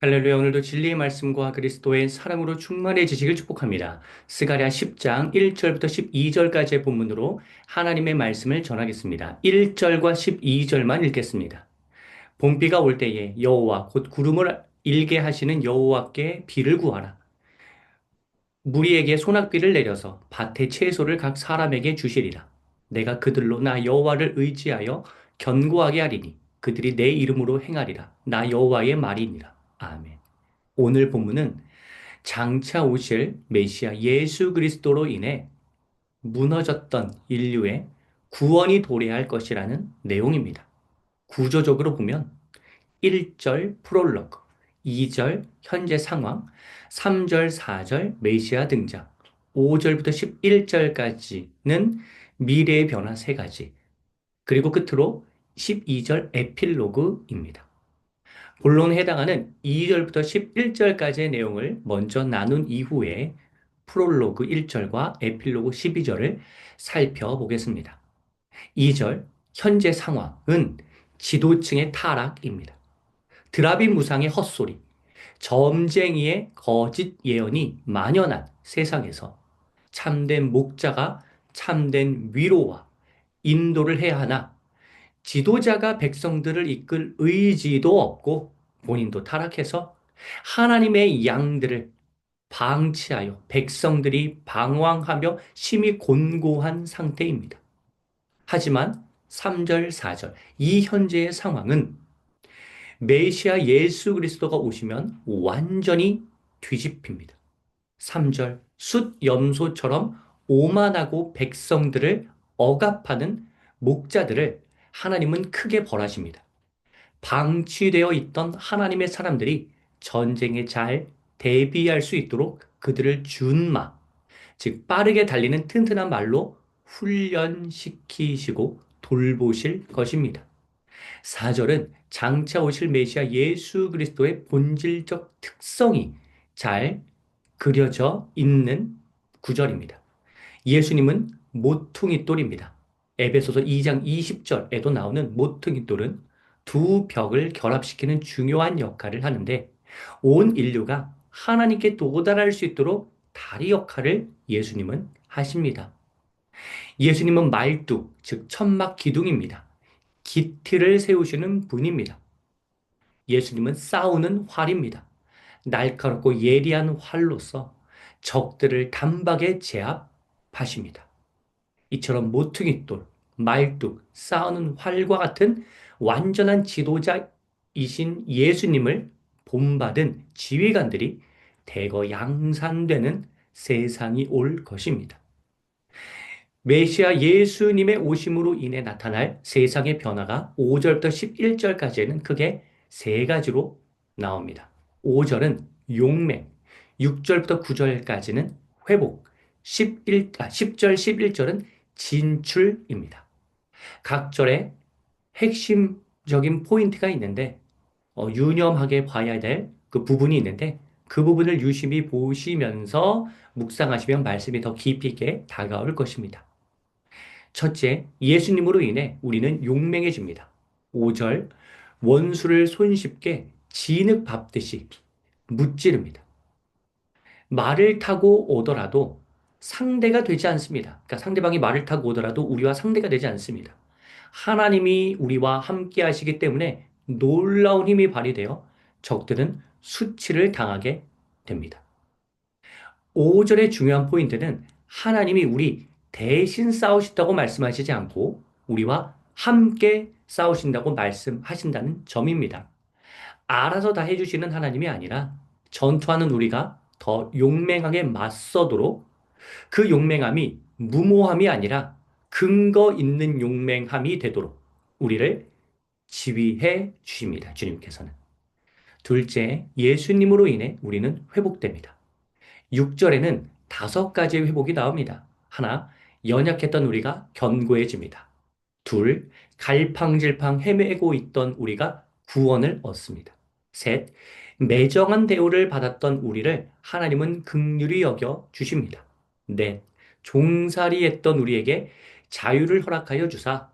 할렐루야, 오늘도 진리의 말씀과 그리스도의 사랑으로 충만해지시길 축복합니다. 스가랴 10장 1절부터 12절까지의 본문으로 하나님의 말씀을 전하겠습니다. 1절과 12절만 읽겠습니다. 봄비가 올 때에 여호와 곧 구름을 일게 하시는 여호와께 비를 구하라. 무리에게 소낙비를 내려서 밭의 채소를 각 사람에게 주시리라. 내가 그들로 나 여호와를 의지하여 견고하게 하리니 그들이 내 이름으로 행하리라. 나 여호와의 말이니라. 아멘. 오늘 본문은 장차 오실 메시아 예수 그리스도로 인해 무너졌던 인류의 구원이 도래할 것이라는 내용입니다. 구조적으로 보면 1절 프롤로그, 2절 현재 상황, 3절, 4절 메시아 등장, 5절부터 11절까지는 미래의 변화 세 가지, 그리고 끝으로 12절 에필로그입니다. 본론에 해당하는 2절부터 11절까지의 내용을 먼저 나눈 이후에 프롤로그 1절과 에필로그 12절을 살펴보겠습니다. 2절, 현재 상황은 지도층의 타락입니다. 드라비 무상의 헛소리, 점쟁이의 거짓 예언이 만연한 세상에서 참된 목자가 참된 위로와 인도를 해야 하나 지도자가 백성들을 이끌 의지도 없고 본인도 타락해서 하나님의 양들을 방치하여 백성들이 방황하며 심히 곤고한 상태입니다. 하지만 3절, 4절, 이 현재의 상황은 메시아 예수 그리스도가 오시면 완전히 뒤집힙니다. 3절, 숫 염소처럼 오만하고 백성들을 억압하는 목자들을 하나님은 크게 벌하십니다. 방치되어 있던 하나님의 사람들이 전쟁에 잘 대비할 수 있도록 그들을 준마, 즉 빠르게 달리는 튼튼한 말로 훈련시키시고 돌보실 것입니다. 4절은 장차 오실 메시아 예수 그리스도의 본질적 특성이 잘 그려져 있는 구절입니다. 예수님은 모퉁이 돌입니다. 에베소서 2장 20절에도 나오는 모퉁이 돌은 두 벽을 결합시키는 중요한 역할을 하는데 온 인류가 하나님께 도달할 수 있도록 다리 역할을 예수님은 하십니다. 예수님은 말뚝, 즉 천막 기둥입니다. 기틀을 세우시는 분입니다. 예수님은 싸우는 활입니다. 날카롭고 예리한 활로서 적들을 단박에 제압하십니다. 이처럼 모퉁이돌, 말뚝, 싸우는 활과 같은 완전한 지도자이신 예수님을 본받은 지휘관들이 대거 양산되는 세상이 올 것입니다. 메시아 예수님의 오심으로 인해 나타날 세상의 변화가 5절부터 11절까지는 크게 세 가지로 나옵니다. 5절은 용맹, 6절부터 9절까지는 회복, 10절, 11절은 진출입니다. 각 절에 핵심적인 포인트가 있는데, 유념하게 봐야 될 그 부분이 있는데, 그 부분을 유심히 보시면서 묵상하시면 말씀이 더 깊이 있게 다가올 것입니다. 첫째, 예수님으로 인해 우리는 용맹해집니다. 5절, 원수를 손쉽게 진흙 밟듯이 무찌릅니다. 말을 타고 오더라도 상대가 되지 않습니다. 그러니까 상대방이 말을 타고 오더라도 우리와 상대가 되지 않습니다. 하나님이 우리와 함께 하시기 때문에 놀라운 힘이 발휘되어 적들은 수치를 당하게 됩니다. 5절의 중요한 포인트는 하나님이 우리 대신 싸우신다고 말씀하시지 않고 우리와 함께 싸우신다고 말씀하신다는 점입니다. 알아서 다 해주시는 하나님이 아니라 전투하는 우리가 더 용맹하게 맞서도록 그 용맹함이 무모함이 아니라 근거 있는 용맹함이 되도록 우리를 지휘해 주십니다. 주님께서는. 둘째, 예수님으로 인해 우리는 회복됩니다. 6절에는 다섯 가지의 회복이 나옵니다. 하나, 연약했던 우리가 견고해집니다. 둘, 갈팡질팡 헤매고 있던 우리가 구원을 얻습니다. 셋, 매정한 대우를 받았던 우리를 하나님은 긍휼히 여겨 주십니다. 넷, 종살이했던 우리에게 자유를 허락하여 주사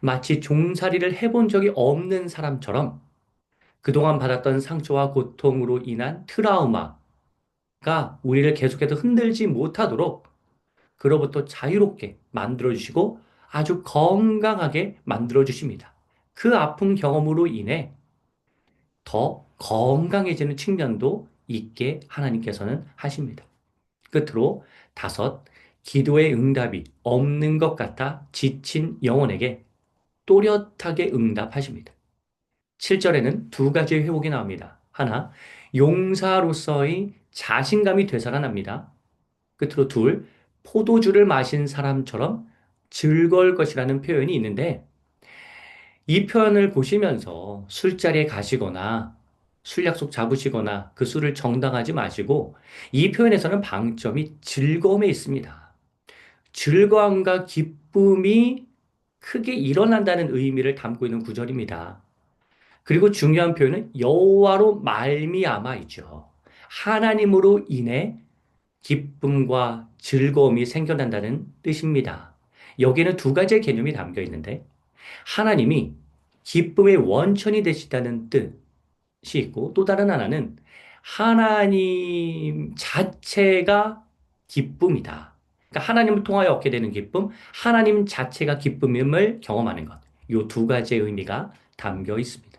마치 종살이를 해본 적이 없는 사람처럼 그동안 받았던 상처와 고통으로 인한 트라우마가 우리를 계속해서 흔들지 못하도록 그로부터 자유롭게 만들어주시고 아주 건강하게 만들어주십니다. 그 아픈 경험으로 인해 더 건강해지는 측면도 있게 하나님께서는 하십니다. 끝으로 다섯, 기도의 응답이 없는 것 같아 지친 영혼에게 또렷하게 응답하십니다. 7절에는 두 가지의 회복이 나옵니다. 하나, 용사로서의 자신감이 되살아납니다. 끝으로 둘, 포도주를 마신 사람처럼 즐거울 것이라는 표현이 있는데 이 표현을 보시면서 술자리에 가시거나 술 약속 잡으시거나 그 술을 정당하지 마시고 이 표현에서는 방점이 즐거움에 있습니다. 즐거움과 기쁨이 크게 일어난다는 의미를 담고 있는 구절입니다. 그리고 중요한 표현은 여호와로 말미암아이죠. 하나님으로 인해 기쁨과 즐거움이 생겨난다는 뜻입니다. 여기에는 두 가지의 개념이 담겨 있는데 하나님이 기쁨의 원천이 되시다는 뜻이 있고 또 다른 하나는 하나님 자체가 기쁨이다. 그러니까 하나님을 통하여 얻게 되는 기쁨, 하나님 자체가 기쁨임을 경험하는 것. 이 두 가지의 의미가 담겨 있습니다.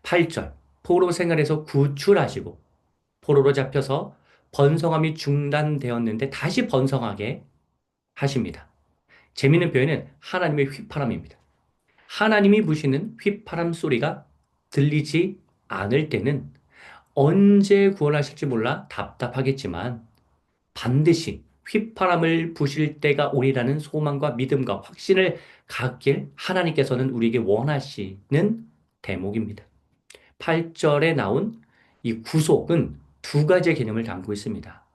8절, 포로 생활에서 구출하시고 포로로 잡혀서 번성함이 중단되었는데 다시 번성하게 하십니다. 재미있는 표현은 하나님의 휘파람입니다. 하나님이 부시는 휘파람 소리가 들리지 않을 때는 언제 구원하실지 몰라 답답하겠지만 반드시 휘파람을 부실 때가 오리라는 소망과 믿음과 확신을 갖길 하나님께서는 우리에게 원하시는 대목입니다. 8절에 나온 이 구속은 두 가지의 개념을 담고 있습니다.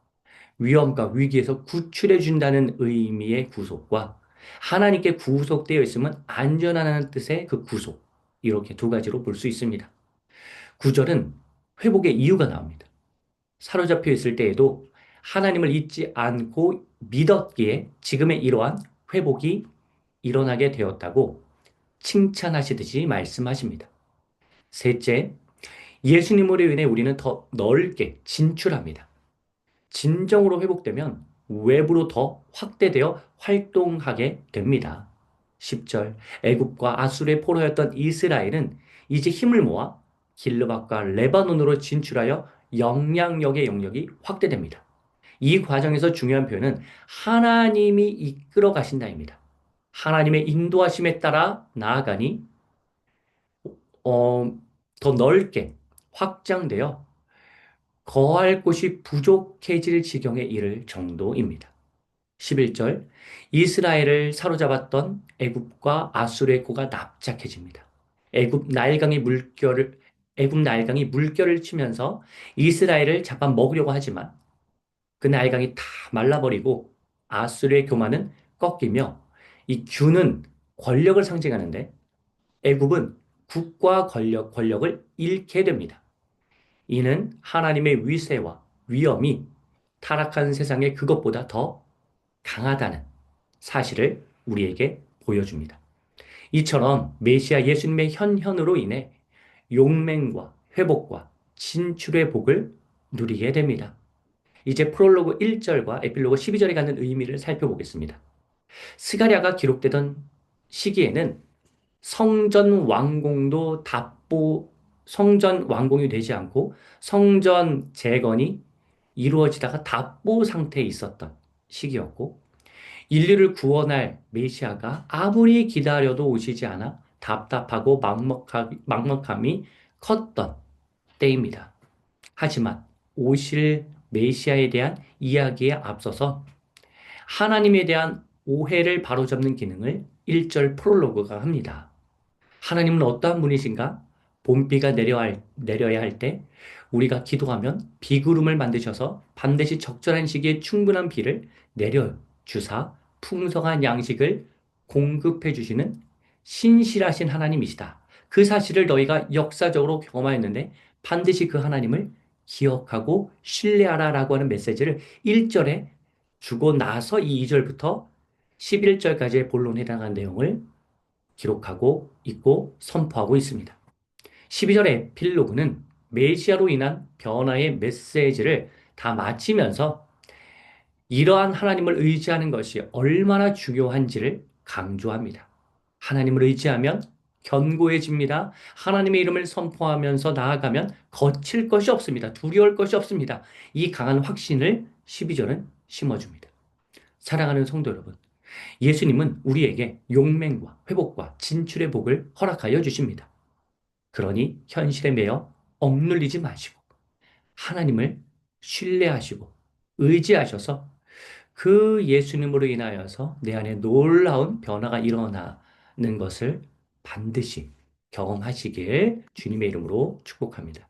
위험과 위기에서 구출해 준다는 의미의 구속과 하나님께 구속되어 있으면 안전하다는 뜻의 그 구속. 이렇게 두 가지로 볼 수 있습니다. 9절은 회복의 이유가 나옵니다. 사로잡혀 있을 때에도 하나님을 잊지 않고 믿었기에 지금의 이러한 회복이 일어나게 되었다고 칭찬하시듯이 말씀하십니다. 셋째, 예수님으로 인해 우리는 더 넓게 진출합니다. 진정으로 회복되면 외부로 더 확대되어 활동하게 됩니다. 10절, 애굽과 아수르의 포로였던 이스라엘은 이제 힘을 모아 길르앗과 레바논으로 진출하여 영향력의 영역이 확대됩니다. 이 과정에서 중요한 표현은 하나님이 이끌어 가신다입니다. 하나님의 인도하심에 따라 나아가니 더 넓게 확장되어 거할 곳이 부족해질 지경에 이를 정도입니다. 11절, 이스라엘을 사로잡았던 애굽과 아수르의 고가 납작해집니다. 애굽 나일강이 물결을 치면서 이스라엘을 잡아먹으려고 하지만 그 나일강이 다 말라버리고 아수르의 교만은 꺾이며 이 규는 권력을 상징하는데 애굽은 국가 권력을 잃게 됩니다. 이는 하나님의 위세와 위엄이 타락한 세상에 그것보다 더 강하다는 사실을 우리에게 보여줍니다. 이처럼 메시아 예수님의 현현으로 인해 용맹과 회복과 진출의 복을 누리게 됩니다. 이제 프롤로그 1절과 에필로그 12절에 갖는 의미를 살펴보겠습니다. 스가랴가 기록되던 시기에는 성전 완공도 성전 완공이 되지 않고 성전 재건이 이루어지다가 답보 상태에 있었던 시기였고 인류를 구원할 메시아가 아무리 기다려도 오시지 않아 답답하고 막막함이 컸던 때입니다. 하지만 오실 메시아에 대한 이야기에 앞서서 하나님에 대한 오해를 바로잡는 기능을 1절 프롤로그가 합니다. 하나님은 어떠한 분이신가? 봄비가 내려야 할 때 우리가 기도하면 비구름을 만드셔서 반드시 적절한 시기에 충분한 비를 내려주사 풍성한 양식을 공급해 주시는 신실하신 하나님이시다. 그 사실을 너희가 역사적으로 경험하였는데 반드시 그 하나님을 기억하고 신뢰하라라고 하는 메시지를 1절에 주고 나서 이 2절부터 11절까지의 본론에 해당하는 내용을 기록하고 있고 선포하고 있습니다. 12절의 에필로그는 메시아로 인한 변화의 메시지를 다 마치면서 이러한 하나님을 의지하는 것이 얼마나 중요한지를 강조합니다. 하나님을 의지하면 견고해집니다. 하나님의 이름을 선포하면서 나아가면 거칠 것이 없습니다. 두려울 것이 없습니다. 이 강한 확신을 12절은 심어줍니다. 사랑하는 성도 여러분, 예수님은 우리에게 용맹과 회복과 진출의 복을 허락하여 주십니다. 그러니 현실에 매여 억눌리지 마시고 하나님을 신뢰하시고 의지하셔서 그 예수님으로 인하여서 내 안에 놀라운 변화가 일어나는 것을 반드시 경험하시길 주님의 이름으로 축복합니다.